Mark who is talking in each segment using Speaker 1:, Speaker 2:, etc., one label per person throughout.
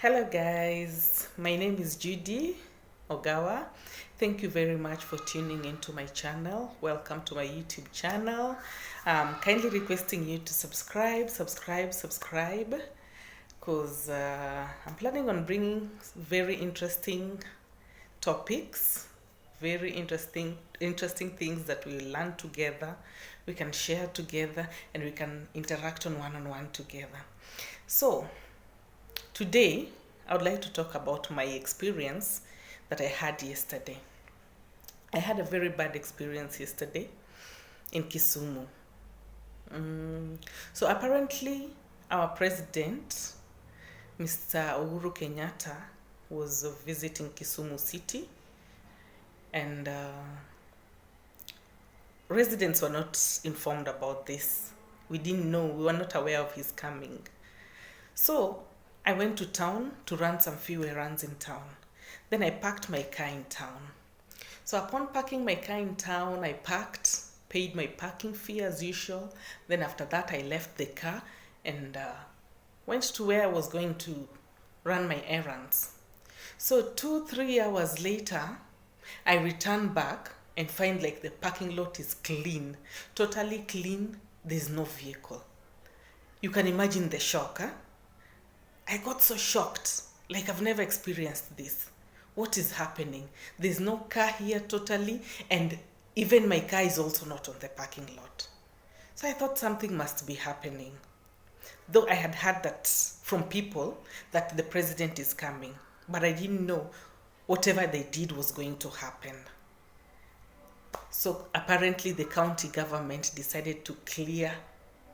Speaker 1: Hello guys, my name is Judy Ogawa. Thank you very much for tuning into my channel. Welcome to my YouTube channel. Kindly requesting you to subscribe because I'm planning on bringing very interesting topics, very interesting things that we will learn together, we can share together, and we can interact on one-on-one together. So today, I would like to talk about my experience that I had yesterday. I had a very bad experience yesterday in Kisumu. So apparently, our president, Mr. Uhuru Kenyatta, was visiting Kisumu City, and residents were not informed about this. We didn't know, we were not aware of his coming. So I went to town to run some few errands in town. Then I parked my car in town. So upon parking my car in town, I parked, paid my parking fee as usual. Then after that, I left the car and went to where I was going to run my errands. So 2-3 hours later, I returned back and find like the parking lot is clean, totally clean. There's no vehicle. You can imagine the shock, huh? I got so shocked, like I've never experienced this. What is happening? There's no car here totally, and even my car is also not on the parking lot. So I thought something must be happening. Though I had heard that from people that the president is coming, but I didn't know whatever they did was going to happen. So apparently the county government decided to clear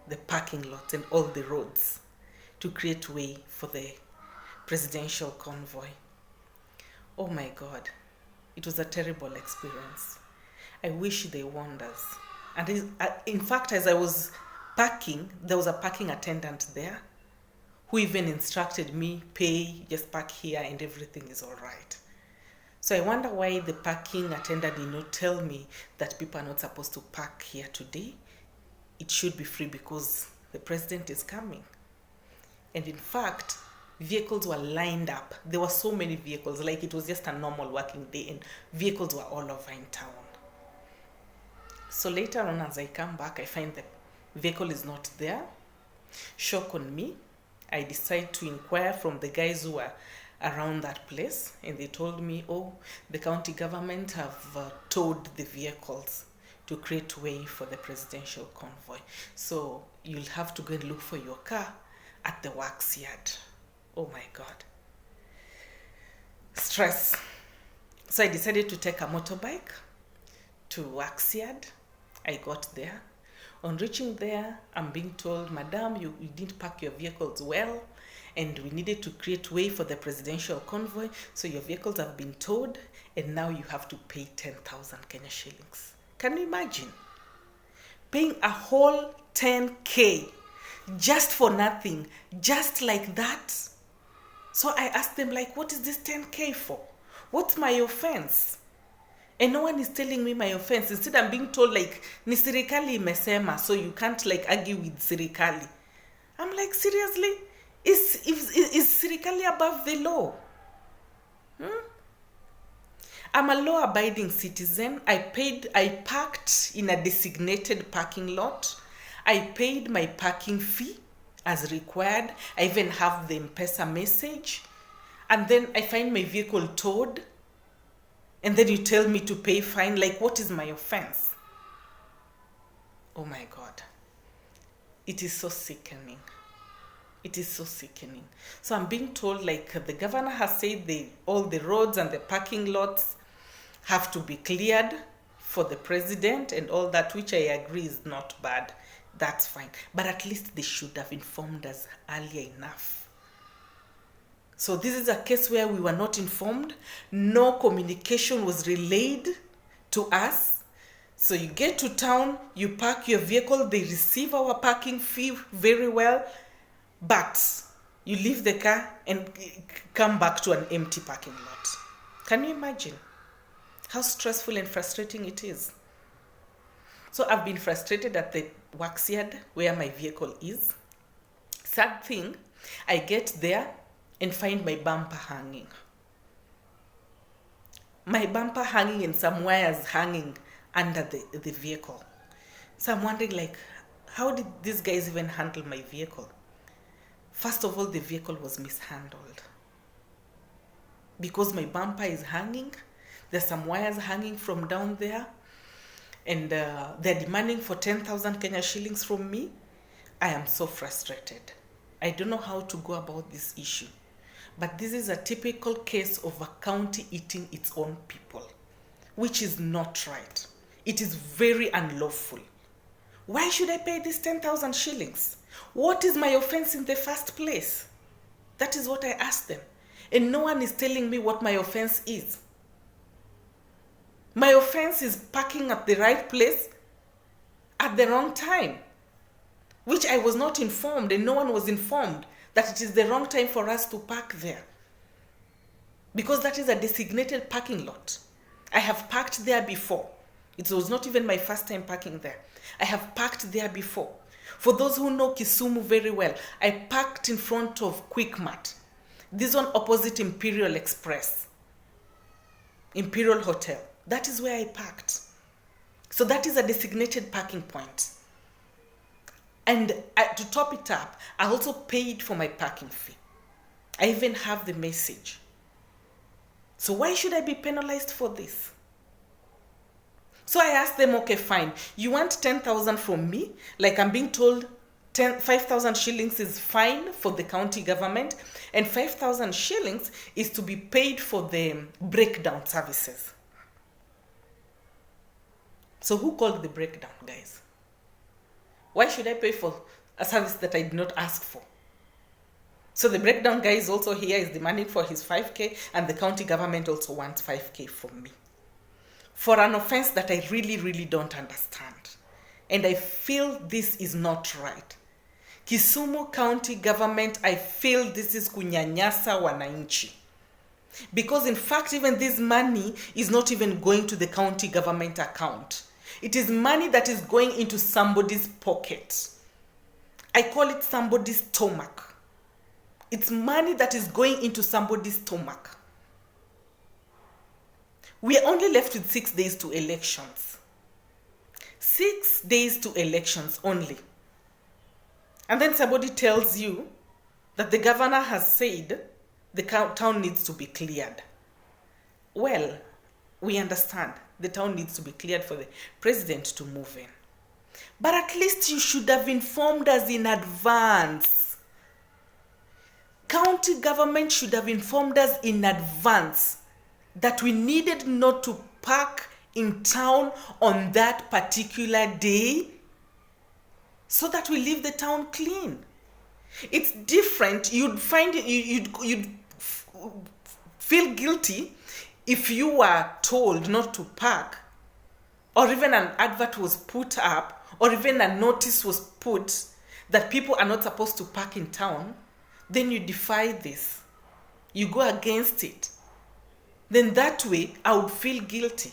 Speaker 1: the parking lots and all the roads to create way for the presidential convoy. Oh my God, it was a terrible experience. I wish they warned us. And in fact, as I was parking, there was a parking attendant there who even instructed me, pay, just park here and everything is all right. So I wonder why the parking attendant did not tell me that people are not supposed to park here today. It should be free because the president is coming. And in fact, vehicles were lined up. There were so many vehicles, like it was just a normal working day, and vehicles were all over in town. So later on, as I come back, I find the vehicle is not there. Shock on me. I decide to inquire from the guys who were around that place, and they told me, oh, the county government have towed the vehicles to create way for the presidential convoy. So you'll have to go and look for your car at the wax yard. Oh my God. Stress. So I decided to take a motorbike to wax yard. I got there. On reaching there, I'm being told, Madam, you didn't park your vehicles well, and we needed to create way for the presidential convoy, so your vehicles have been towed, and now you have to pay 10,000 Kenya shillings. Can you imagine? Paying a whole 10K just for nothing, just like that. So I asked them, like, what is this 10K for? What's my offense? And no one is telling me my offense. Instead, I'm being told, like, ni serikali imesema, so you can't, like, argue with serikali. I'm like, seriously? Is serikali above the law? I'm a law-abiding citizen. I parked in a designated parking lot. I paid my parking fee as required. I even have the M-Pesa message. And then I find my vehicle towed. And then you tell me to pay fine. Like, what is my offense? Oh my God. It is so sickening. It is so sickening. So I'm being told, like, the governor has said all the roads and the parking lots have to be cleared for the president and all that, which I agree is not bad. That's fine. But at least they should have informed us earlier enough. So this is a case where we were not informed. No communication was relayed to us. So you get to town, you park your vehicle, they receive our parking fee very well, but you leave the car and come back to an empty parking lot. Can you imagine how stressful and frustrating it is? So I've been frustrated at the wax yard where my vehicle is. Sad thing, I get there, and find my bumper hanging. My bumper hanging and some wires hanging under the vehicle. So I'm wondering, like, how did these guys even handle my vehicle? First of all, the vehicle was mishandled. Because my bumper is hanging, there's some wires hanging from down there, and they're demanding for 10,000 Kenya shillings from me. I am so frustrated. I don't know how to go about this issue. But this is a typical case of a county eating its own people, which is not right. It is very unlawful. Why should I pay this 10,000 shillings? What is my offense in the first place? That is what I asked them. And no one is telling me what my offense is. My offense is parking at the right place at the wrong time, which I was not informed, and no one was informed that it is the wrong time for us to park there. Because that is a designated parking lot. I have parked there before. It was not even my first time parking there. I have parked there before. For those who know Kisumu very well, I parked in front of Quickmart. This one opposite Imperial Express. Imperial Hotel. That is where I parked. So that is a designated parking point. And to top it up, I also paid for my parking fee. I even have the message. So why should I be penalized for this? So I asked them, okay, fine. You want 10,000 from me? Like I'm being told 5,000 shillings is fine for the county government, and 5,000 shillings is to be paid for the breakdown services. So who called the breakdown, guys? Why should I pay for a service that I did not ask for? So the breakdown guy is also here, is demanding for his 5K, and the county government also wants 5K from me. For an offense that I really, really don't understand. And I feel this is not right. Kisumu County government, I feel this is kunyanyasa wananchi. Because in fact, even this money is not even going to the county government account. It is money that is going into somebody's pocket. I call it somebody's stomach. It's money that is going into somebody's stomach. We are only left with 6 days to elections. 6 days to elections only. And then somebody tells you that the governor has said the town needs to be cleared. Well, we understand the town needs to be cleared for the president to move in. But at least you should have informed us in advance. County government should have informed us in advance that we needed not to park in town on that particular day so that we leave the town clean. It's different. You'd find it, you'd feel guilty if you were told not to park, or even an advert was put up, or even a notice was put that people are not supposed to park in town. Then you defy this. You go against it. Then that way I would feel guilty.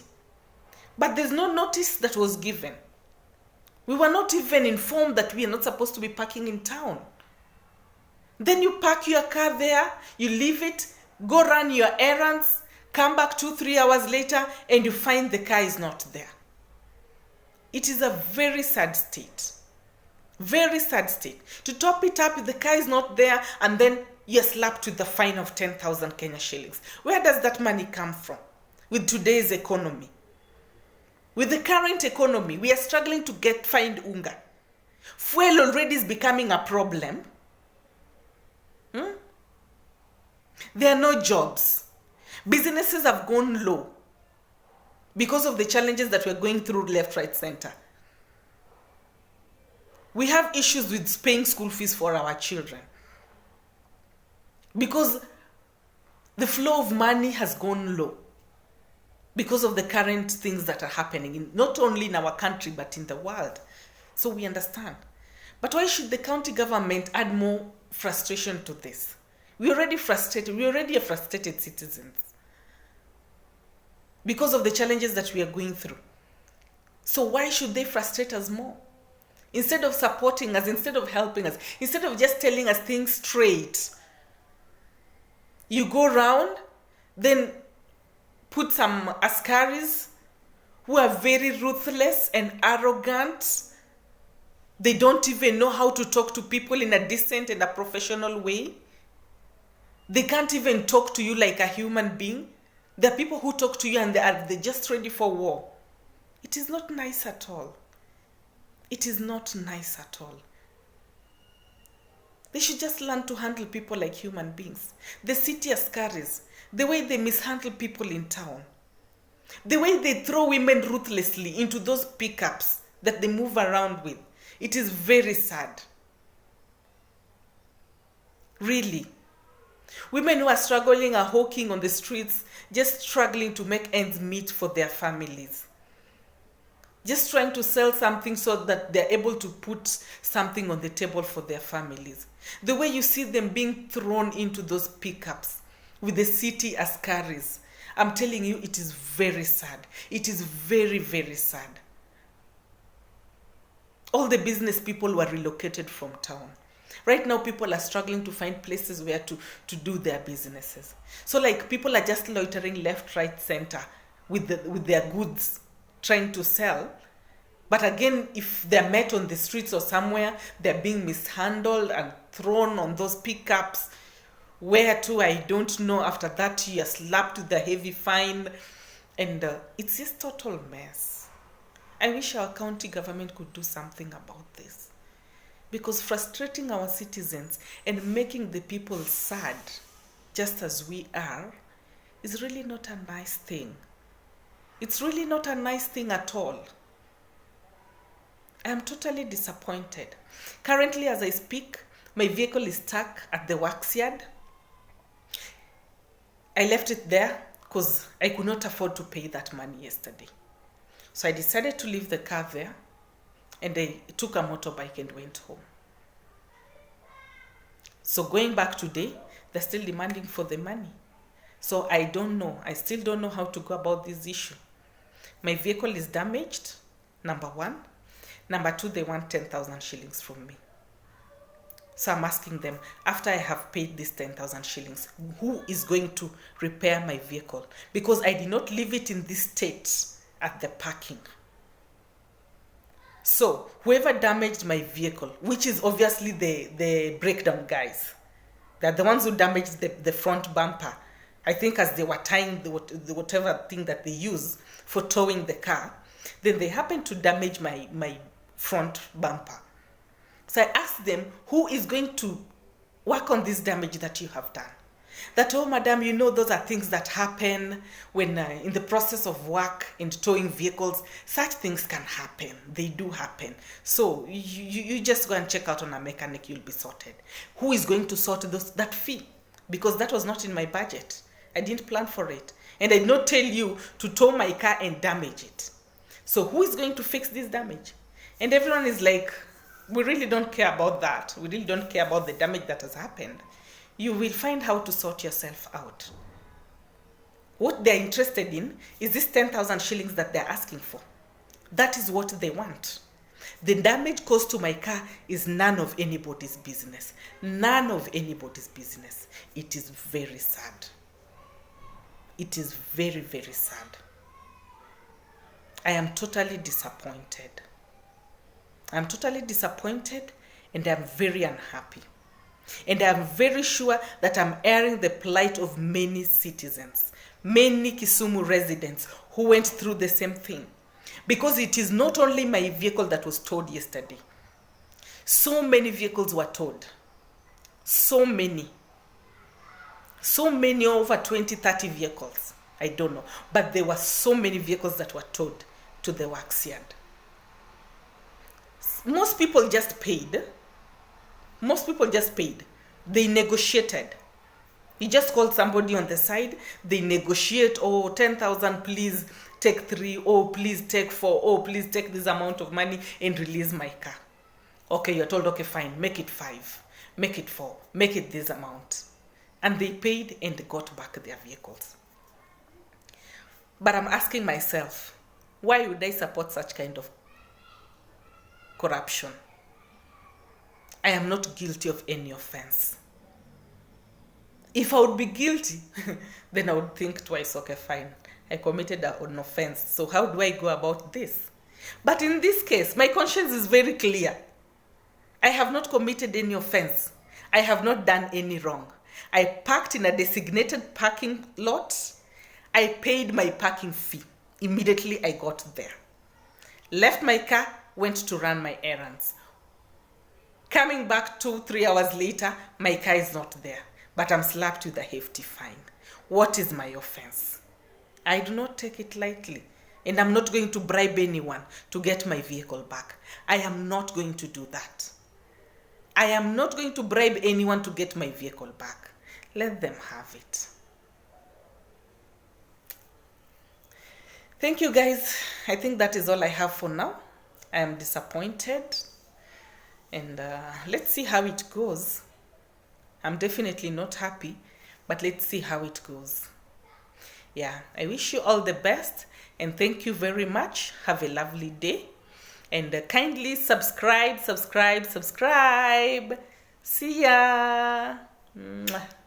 Speaker 1: But there's no notice that was given. We were not even informed that we are not supposed to be parking in town. Then you park your car there, you leave it, go run your errands, come back 2-3 hours later, and you find the car is not there. It is a very sad state. Very sad state. To top it up, the car is not there, and then you're slapped with the fine of 10,000 Kenya shillings. Where does that money come from with today's economy? With the current economy, we are struggling to find unga. Fuel already is becoming a problem. There are no jobs. Businesses have gone low because of the challenges that we're going through left, right, center. We have issues with paying school fees for our children because the flow of money has gone low because of the current things that are happening, not only in our country, but in the world. So we understand. But why should the county government add more frustration to this? We're already frustrated. We already are frustrated citizens because of the challenges that we are going through. So why should they frustrate us more? Instead of supporting us, instead of helping us, instead of just telling us things straight. You go around, then put some askaris who are very ruthless and arrogant. They don't even know how to talk to people in a decent and a professional way. They can't even talk to you like a human being. There are people who talk to you and they're just ready for war. It is not nice at all. It is not nice at all. They should just learn to handle people like human beings. The city askaris, the way they mishandle people in town, the way they throw women ruthlessly into those pickups that they move around with, it is very sad. Really. Women who are struggling are hawking on the streets, just struggling to make ends meet for their families. Just trying to sell something so that they're able to put something on the table for their families. The way you see them being thrown into those pickups with the city askaris, I'm telling you, it is very sad. It is very, very sad. All the business people were relocated from town. Right now, people are struggling to find places where to do their businesses. So, like, people are just loitering left, right, center with their goods, trying to sell. But again, if they're met on the streets or somewhere, they're being mishandled and thrown on those pickups. Where to, I don't know. After that, you are slapped with a heavy fine. And it's just total mess. I wish our county government could do something about this. Because frustrating our citizens and making the people sad, just as we are, is really not a nice thing. It's really not a nice thing at all. I am totally disappointed. Currently, as I speak, my vehicle is stuck at the works yard. I left it there because I could not afford to pay that money yesterday. So I decided to leave the car there, and I took a motorbike and went home. So going back today, they're still demanding for the money. So I don't know. I still don't know how to go about this issue. My vehicle is damaged, number one. Number two, they want 10,000 shillings from me. So I'm asking them, after I have paid this 10,000 shillings, who is going to repair my vehicle? Because I did not leave it in this state at the parking. So whoever damaged my vehicle, which is obviously the breakdown guys, they're the ones who damaged the front bumper. I think as they were tying the whatever thing that they use for towing the car, then they happened to damage my front bumper. So I asked them, who is going to work on this damage that you have done? That, oh, madam, you know, those are things that happen when in the process of work and towing vehicles, such things can happen. They do happen. So you just go and check out on a mechanic, you'll be sorted. Who is going to sort that fee? Because that was not in my budget. I didn't plan for it. And I did not tell you to tow my car and damage it. So who is going to fix this damage? And everyone is like, we really don't care about that. We really don't care about the damage that has happened. You will find how to sort yourself out. What they're interested in is this 10,000 shillings that they're asking for. That is what they want. The damage caused to my car is none of anybody's business. None of anybody's business. It is very sad. It is very, very sad. I am totally disappointed. I'm totally disappointed and I'm very unhappy. And I'm very sure that I'm airing the plight of many citizens, many Kisumu residents who went through the same thing. Because it is not only my vehicle that was towed yesterday. So many vehicles were towed. So many. So many, over 20, 30 vehicles. I don't know. But there were so many vehicles that were towed to the works yard. Most people just paid. Most people just paid. They negotiated. You just called somebody on the side. They negotiate. Oh, 10,000, please take 3. Oh, please take 4. Oh, please take this amount of money and release my car. Okay, you're told, okay, fine. Make it 5. Make it 4. Make it this amount. And they paid and got back their vehicles. But I'm asking myself, why would I support such kind of corruption? I am not guilty of any offense. If I would be guilty, then I would think twice. Okay, fine. I committed an offense. So how do I go about this? But in this case, my conscience is very clear. I have not committed any offense. I have not done any wrong. I parked in a designated parking lot. I paid my parking fee. Immediately I got there. Left my car, went to run my errands. Coming back 2-3 hours later, my car is not there, but I'm slapped with a hefty fine. What is my offense? I do not take it lightly, and I'm not going to bribe anyone to get my vehicle back. I am not going to do that. I am not going to bribe anyone to get my vehicle back. Let them have it. Thank you, guys. I think that is all I have for now. I am disappointed, and let's see how it goes. I'm definitely not happy, but let's see how it goes. Yeah, I wish you all the best, and thank you very much. Have a lovely day, and kindly subscribe. See ya. Mwah.